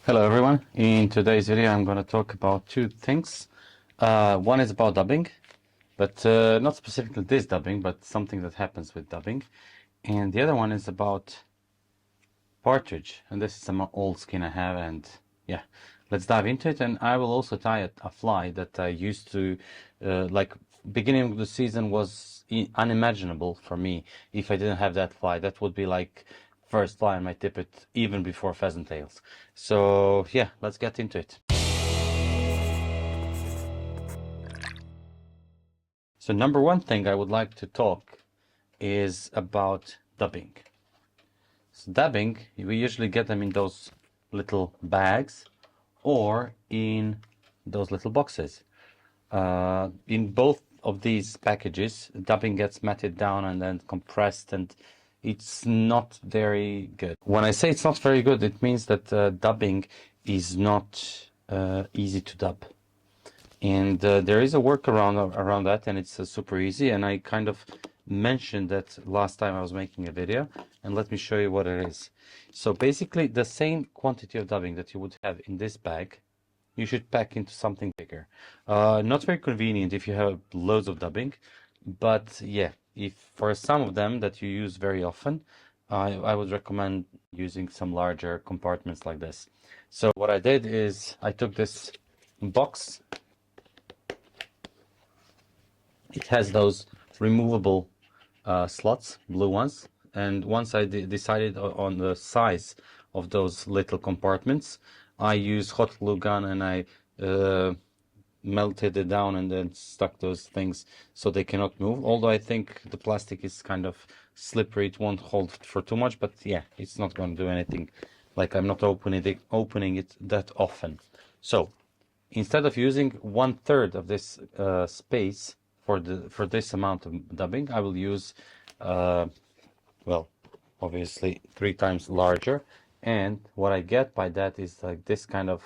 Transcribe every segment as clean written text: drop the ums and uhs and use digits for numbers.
Hello everyone. In today's video I'm going to talk about two things. One is about dubbing, but not specifically this dubbing, but something that happens with dubbing. And the other one is about Partridge, and this is some old skin I have, and yeah, let's dive into it. And I will also tie a fly that I used to, like beginning of the season was unimaginable for me if I didn't have that fly. That would be like first fly on my tippet even before pheasant tails. So yeah, let's get into it. So number one thing I would like to talk is about dubbing. So dubbing, we usually get them in those little bags or in those little boxes. In both of these packages, dubbing gets matted down and then compressed, and it's not very good. When I say it's not very good, it means that dubbing is not easy to dub. And there is a workaround around that, and it's super easy. And I kind of mentioned that last time I was making a video, and let me show you what it is. So basically, the same quantity of dubbing that you would have in this bag, you should pack into something bigger. Not very convenient if you have loads of dubbing, but yeah, if for some of them that you use very often, I would recommend using some larger compartments like this. So what I did is I took this box. It has those removable slots, blue ones, and once I decided on the size of those little compartments, I used hot glue gun and I melted it down and then stuck those things so they cannot move. Although I think the plastic is kind of slippery, it won't hold for too much, but yeah, it's not going to do anything. Like I'm not opening it that often. So instead of using 1/3 of this space for this amount of dubbing, I will use well, obviously 3 times larger. And what I get by that is like this kind of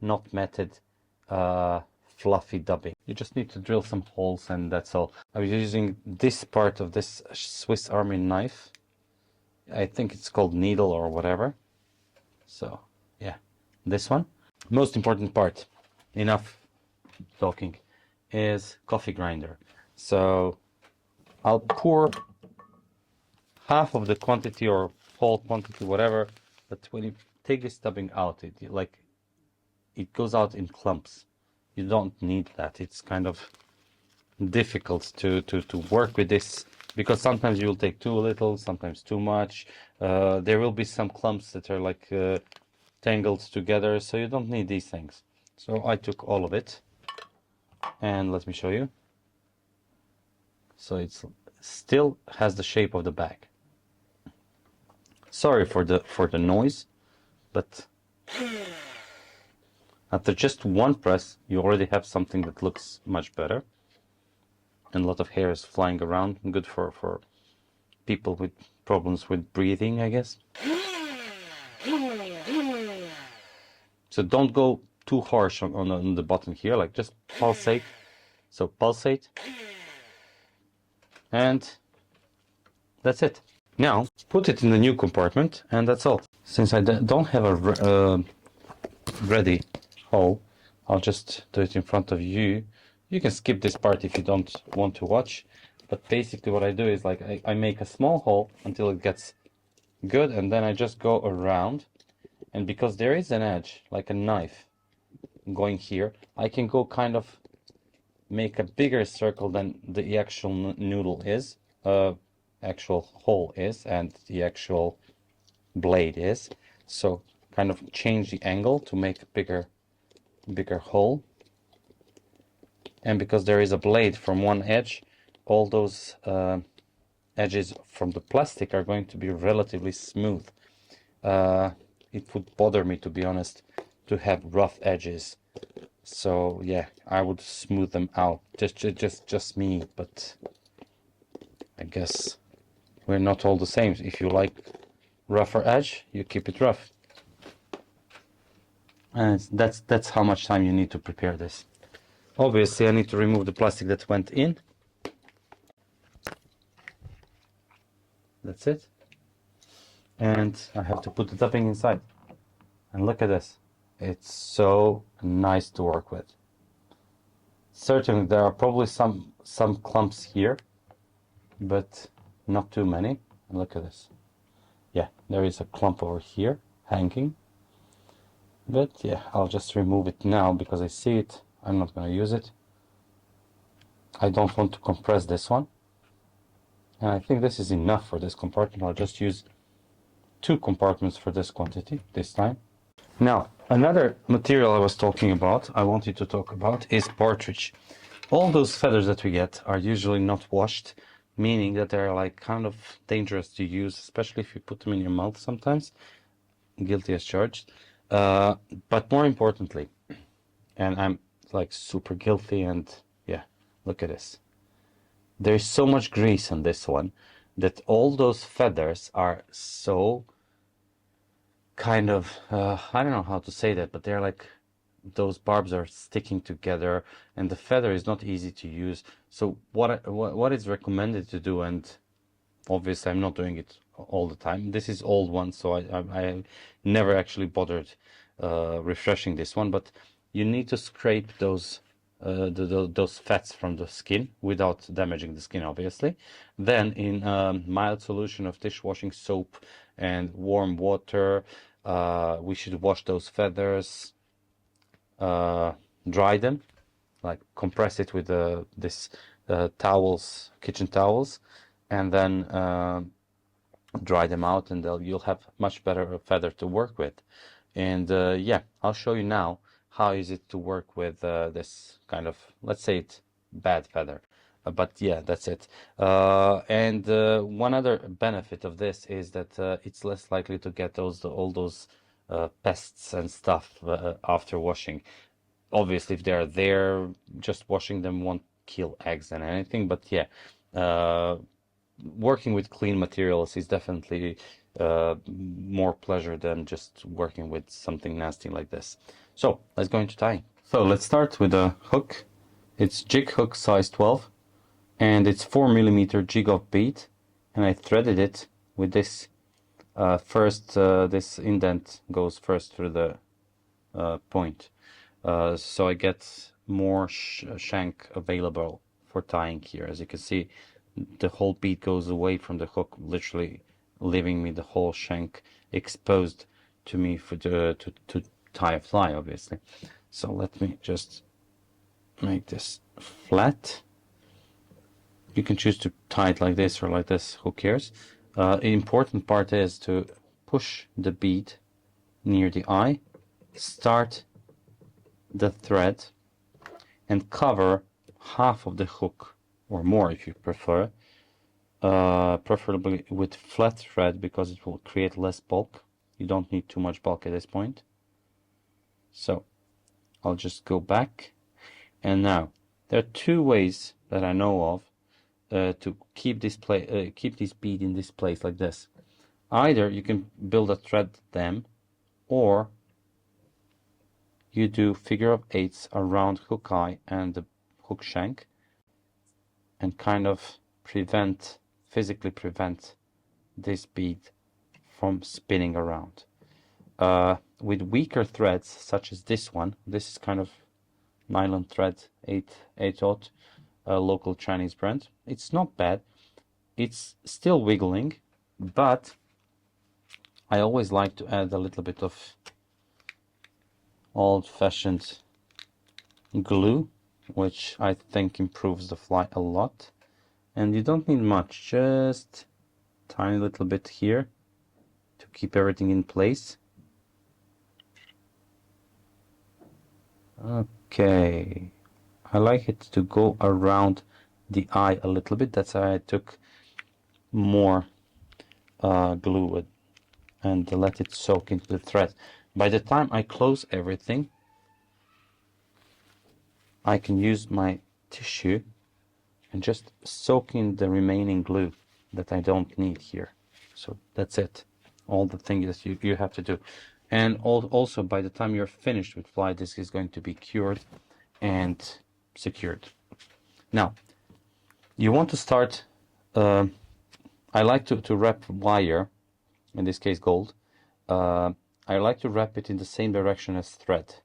not matted fluffy dubbing. You just need to drill some holes and that's all. I was using this part of this Swiss Army knife. I think it's called needle or whatever. So yeah, this one. Most important part, enough talking, is coffee grinder. So I'll pour half of the quantity or whole quantity, whatever, but when you take this dubbing out, it goes out in clumps. You don't need that. It's kind of difficult to work with this because sometimes you will take too little, sometimes too much. There will be some clumps that are like tangled together, so you don't need these things. So I took all of it, and let me show you. So it still has the shape of the bag. Sorry for the noise, but after just one press, you already have something that looks much better. And a lot of hair is flying around, good for people with problems with breathing, I guess. So don't go too harsh on the button here, like just pulsate. So pulsate. And that's it. Now put it in the new compartment, and that's all. Since I don't have a ready hole, I'll just do it in front of you. You can skip this part if you don't want to watch, but basically what I do is like I make a small hole until it gets good, and then I just go around, and because there is an edge like a knife going here, I can go kind of make a bigger circle than the actual noodle is, actual hole is, and the actual blade is. So kind of change the angle to make a bigger hole. And because there is a blade from one edge, all those edges from the plastic are going to be relatively smooth. It would bother me, to be honest, to have rough edges. So yeah, I would smooth them out. Just me, but I guess we're not all the same. If you like rougher edge, you keep it rough. And that's how much time you need to prepare this. Obviously, I need to remove the plastic that went in. That's it. And I have to put the dubbing inside. And look at this. It's so nice to work with. Certainly there are probably some clumps here, but not too many. Look at this. Yeah, there is a clump over here hanging. But yeah, I'll just remove it now because I see it. I'm not going to use it. I don't want to compress this one. And I think this is enough for this compartment. I'll just use 2 compartments for this quantity this time. Now, another material I was talking about, I wanted to talk about, is Partridge. All those feathers that we get are usually not washed, meaning that they're like kind of dangerous to use, especially if you put them in your mouth sometimes. Guilty as charged. But more importantly, and I'm like super guilty, and yeah, look at this. There's so much grease on this one that all those feathers are so kind of, I don't know how to say that, but they're like, those barbs are sticking together and the feather is not easy to use. So what is recommended to do, and obviously I'm not doing it all the time. This is old one, so I never actually bothered refreshing this one, but you need to scrape those those fats from the skin without damaging the skin, obviously. Then in a mild solution of dishwashing soap and warm water, we should wash those feathers, dry them, like compress it with this towels, kitchen towels, and then dry them out, and you'll have much better feather to work with. And yeah, I'll show you now how is it to work with this kind of, let's say it, bad feather. But yeah, that's it. And one other benefit of this is that it's less likely to get all those pests and stuff after washing. Obviously, if they're there, just washing them won't kill eggs and anything. But yeah, working with clean materials is definitely more pleasure than just working with something nasty like this. So let's go into tying. So let's start with a hook. It's jig hook size 12, and it's 4mm jig of bead, and I threaded it with this this indent goes first through the point, so I get more shank available for tying here. As you can see, the whole bead goes away from the hook, literally leaving me the whole shank exposed to me for to tie a fly, obviously. So let me just make this flat. You can choose to tie it like this or like this, who cares. The important part is to push the bead near the eye, start the thread, and cover half of the hook, or more if you prefer, preferably with flat thread because it will create less bulk. You don't need too much bulk at this point. So I'll just go back, and now there are 2 ways that I know of to keep this bead in this place like this. Either you can build a thread dam, or you do figure of 8s around hook eye and the hook shank, and kind of physically prevent this bead from spinning around. With weaker threads, such as this one, this is kind of nylon thread, 8/0, local Chinese brand. It's not bad. It's still wiggling, but I always like to add a little bit of old-fashioned glue, which I think improves the fly a lot. And you don't need much, just tiny little bit here to keep everything in place. Okay, I like it to go around the eye a little bit. That's why I took more glue and let it soak into the thread. By the time I close everything, I can use my tissue and just soak in the remaining glue that I don't need here. So that's it. All the things that you have to do. And also, by the time you're finished with fly, this is going to be cured and secured. Now, you want to start, I like to wrap wire, in this case gold, I like to wrap it in the same direction as thread.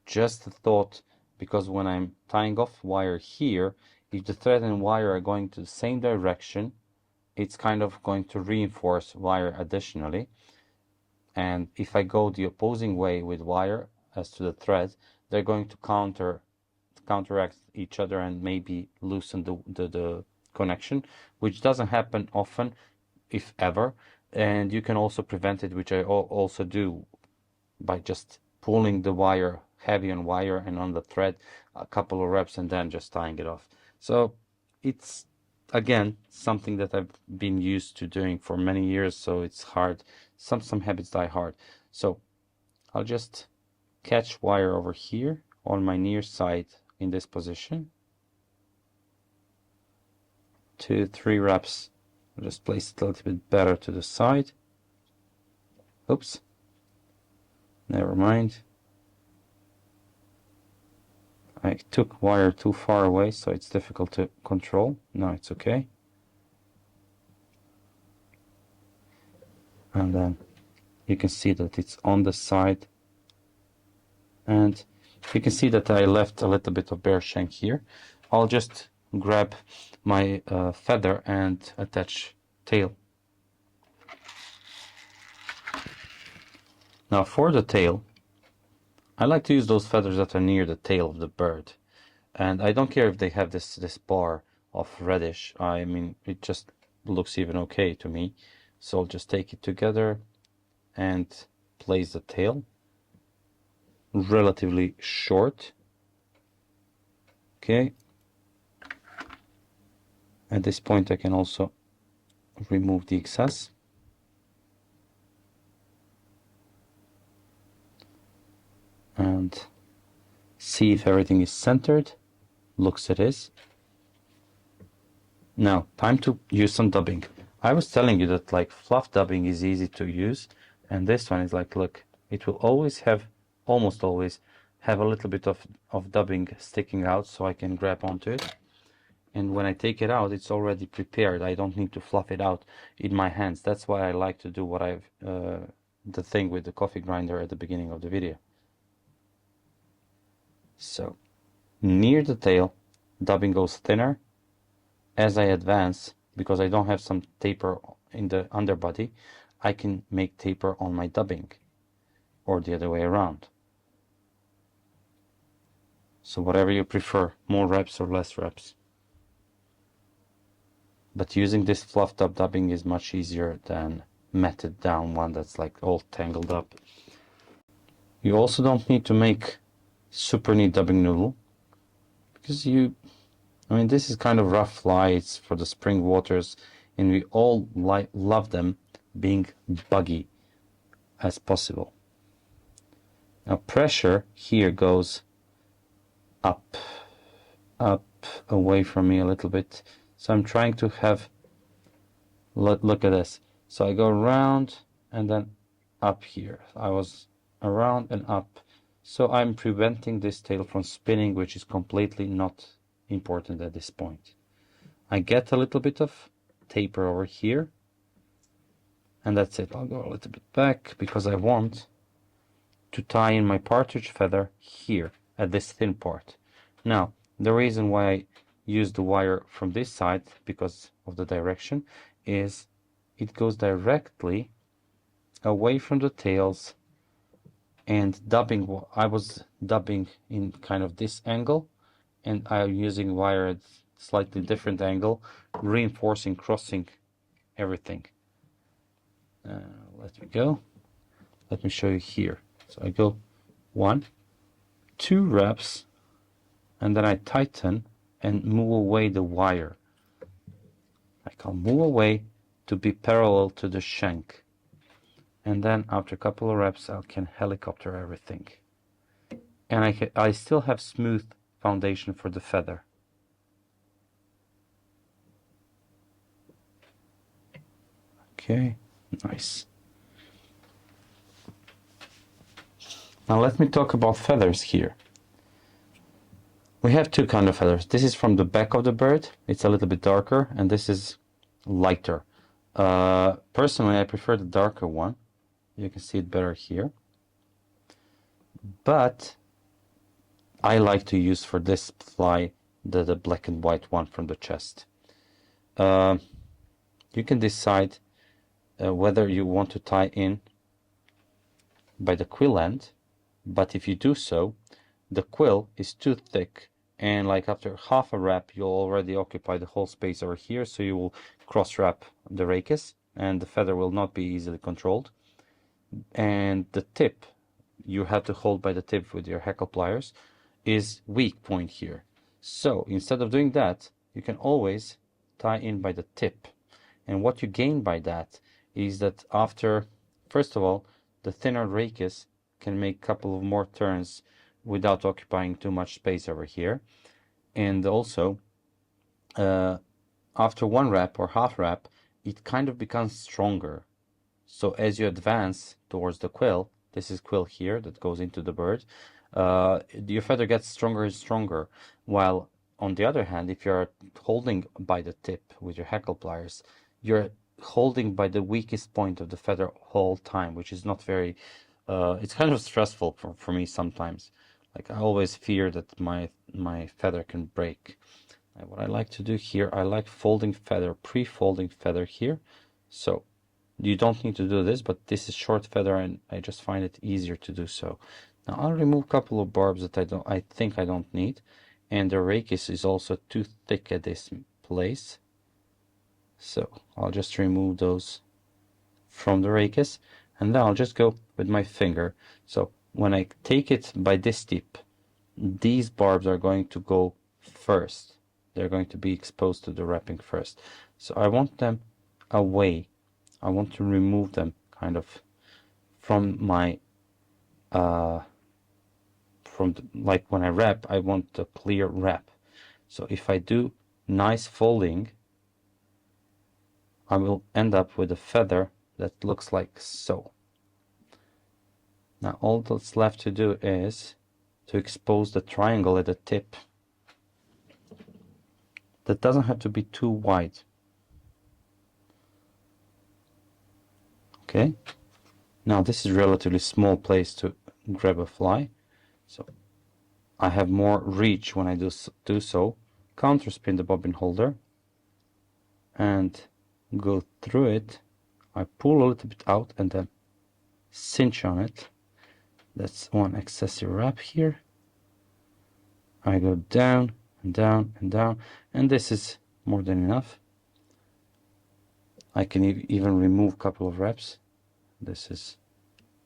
Just a thought, because when I'm tying off wire here, if the thread and wire are going to the same direction, it's kind of going to reinforce wire additionally. And if I go the opposing way with wire as to the thread, they're going to counteract each other and maybe loosen the connection, which doesn't happen often, if ever. And you can also prevent it, which I also do, by just pulling the wire heavy on wire and on the thread a couple of reps and then just tying it off. So it's, again, something that I've been used to doing for many years, so it's hard. Some habits die hard. So I'll just catch wire over here on my near side in this position. 2-3 reps. I'll just place it a little bit better to the side. Oops. Never mind. I took wire too far away, so it's difficult to control. No, it's okay. And then you can see that it's on the side. And you can see that I left a little bit of bare shank here. I'll just grab my feather and attach tail. Now for the tail, I like to use those feathers that are near the tail of the bird. And I don't care if they have this bar of reddish. I mean, it just looks even okay to me. So I'll just take it together and place the tail. Relatively short. Okay. At this point I can also remove the excess. And see if everything is centered. Looks it is. Now, time to use some dubbing. I was telling you that like fluff dubbing is easy to use, and this one is like, look, it will always have, almost always have a little bit of dubbing sticking out, so I can grab onto it. And when I take it out, it's already prepared. I don't need to fluff it out in my hands. That's why I like to do what I've the thing with the coffee grinder at the beginning of the video. So near the tail, dubbing goes thinner. As I advance, because I don't have some taper in the underbody, I can make taper on my dubbing, or the other way around. So whatever you prefer, more reps or less reps. But using this fluffed up dubbing is much easier than matted down one that's like all tangled up. You also don't need to make super neat dubbing noodle, because I mean, this is kind of rough fly. It's for the spring waters, and we all love them being buggy as possible. Now pressure here goes up, away from me a little bit. So I'm trying to have, look at this. So I go around and then up here. I was around and up. So I'm preventing this tail from spinning, which is completely not important at this point. I get a little bit of taper over here, and that's it. I'll go a little bit back because I want to tie in my partridge feather here at this thin part. Now, the reason why I use the wire from this side, because of the direction, is it goes directly away from the tails, and dubbing, I was dubbing in kind of this angle, and I'm using wire at slightly different angle, reinforcing, crossing everything. Let me go. Let me show you here. So I go 1, 2 reps, and then I tighten and move away the wire. I can move away to be parallel to the shank. And then after a couple of reps, I can helicopter everything. And I still have smooth foundation for the feather. Okay, nice. Now let me talk about feathers here. We have two kind of feathers. This is from the back of the bird. It's a little bit darker, and this is lighter. Personally, I prefer the darker one. You can see it better here. But I like to use for this fly the black and white one from the chest. You can decide whether you want to tie in by the quill end, but if you do so, the quill is too thick, and like after half a wrap you'll already occupy the whole space over here, so you will cross wrap the rachis and the feather will not be easily controlled. And the tip, you have to hold by the tip with your hackle pliers, is weak point here. So instead of doing that, you can always tie in by the tip. And what you gain by that is that after, first of all, the thinner rachis can make a couple of more turns without occupying too much space over here. And also, after one wrap or half wrap, it kind of becomes stronger. So as you advance towards the quill, this is quill here that goes into the bird, your feather gets stronger and stronger. While on the other hand, if you're holding by the tip with your hackle pliers, you're holding by the weakest point of the feather whole time, which is not very, it's kind of stressful for me sometimes. Like I always fear that my feather can break. And what I like to do here, I like folding feather, pre-folding feather here. So you don't need to do this, but this is short feather and I just find it easier to do so. Now I'll remove a couple of barbs that I think I don't need, and the rachis is also too thick at this place. So I'll just remove those from the rachis, and then I'll just go with my finger. So when I take it by this tip, these barbs are going to go first. They're going to be exposed to the wrapping first. So I want them away. I want to remove them kind of from my like when I wrap, I want a clear wrap. So if I do nice folding, I will end up with a feather that looks like so. Now all that's left to do is to expose the triangle at the tip. That doesn't have to be too wide. Okay, now this is relatively small place to grab a fly, so I have more reach when I do so. Counter spin the bobbin holder and go through it. I pull a little bit out and then cinch on it. That's one excessive wrap here. I go down and down and down, and this is more than enough. I can even remove a couple of wraps. This is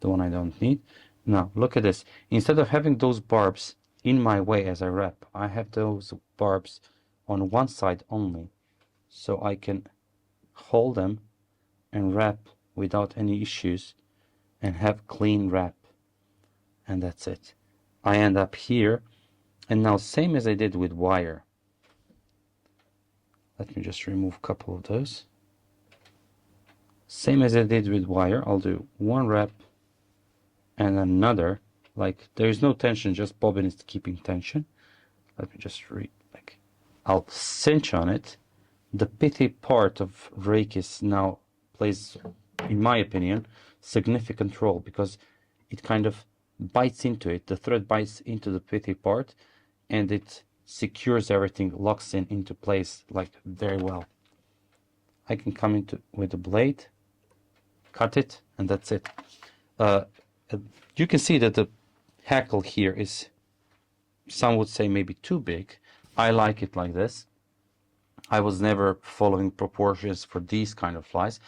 the one I don't need. Now look at this. Instead of having those barbs in my way as I wrap, I have those barbs on one side only, so I can hold them and wrap without any issues and have clean wrap, and that's it. I end up here, and now same as I did with wire, let me just remove a couple of those. Same as I did with wire, I'll do one wrap and another. Like there is no tension, just bobbin is keeping tension. Let me just I'll cinch on it. The pithy part of rachis now plays, in my opinion, significant role because it kind of bites into it. The thread bites into the pithy part and it secures everything, locks into place like very well. I can come into with the blade, cut it, and that's it. You can see that the hackle here is, some would say, maybe too big. I like it like this. I was never following proportions for these kind of flies.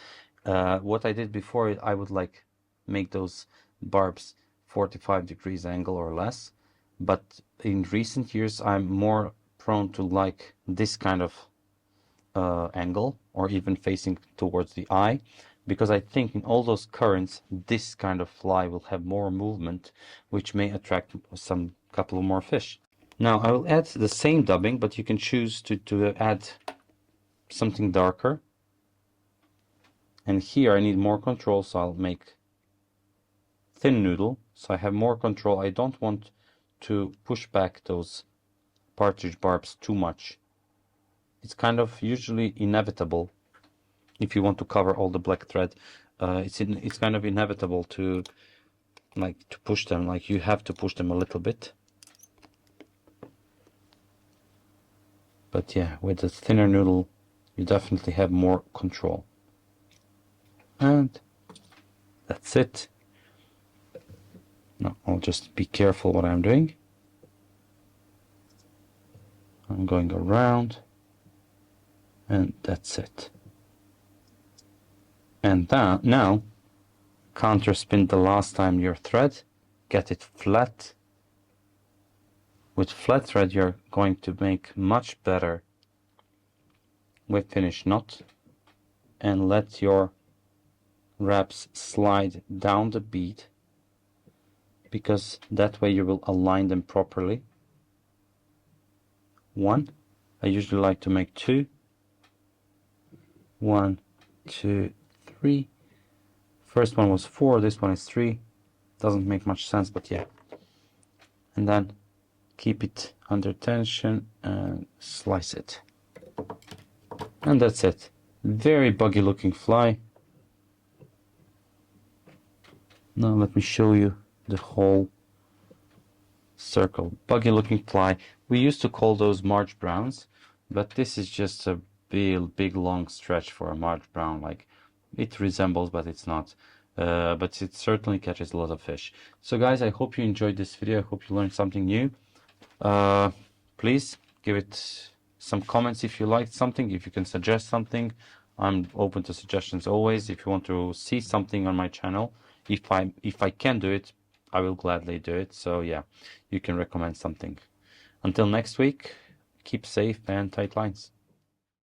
What I did before, I would like make those barbs 45 degrees angle or less. But in recent years, I'm more prone to like this kind of angle, or even facing towards the eye, because I think in all those currents, this kind of fly will have more movement, which may attract some couple of more fish. Now I will add the same dubbing, but you can choose to add something darker. And here I need more control, so I'll make thin noodle, so I have more control. I don't want to push back those partridge barbs too much. It's kind of usually inevitable if you want to cover all the black thread. it's kind of inevitable to push them. Like you have to push them a little bit. But yeah, with the thinner noodle, you definitely have more control. And that's it. Now I'll just be careful what I'm doing. I'm going around, and that's it. And now counterspin the last time your thread, get it flat. With flat thread you're going to make much better whip finish knot, and let your wraps slide down the bead, because that way you will align them properly. One, I usually like to make two. 1, 2, 3. First one was 4, this one is 3. Doesn't make much sense, but yeah. And then keep it under tension and slice it. And that's it. Very buggy looking fly. Now let me show you the whole circle. Buggy looking fly. We used to call those March Browns, but this is just a big long stretch for a March Brown. Like, it resembles, but it's not. But it certainly catches a lot of fish. So guys, I hope you enjoyed this video. I hope you learned something new. Please give it some comments if you liked something, if you can suggest something. I'm open to suggestions always. If you want to see something on my channel, if I can do it, I will gladly do it. So yeah, you can recommend something. Until next week, keep safe and tight lines.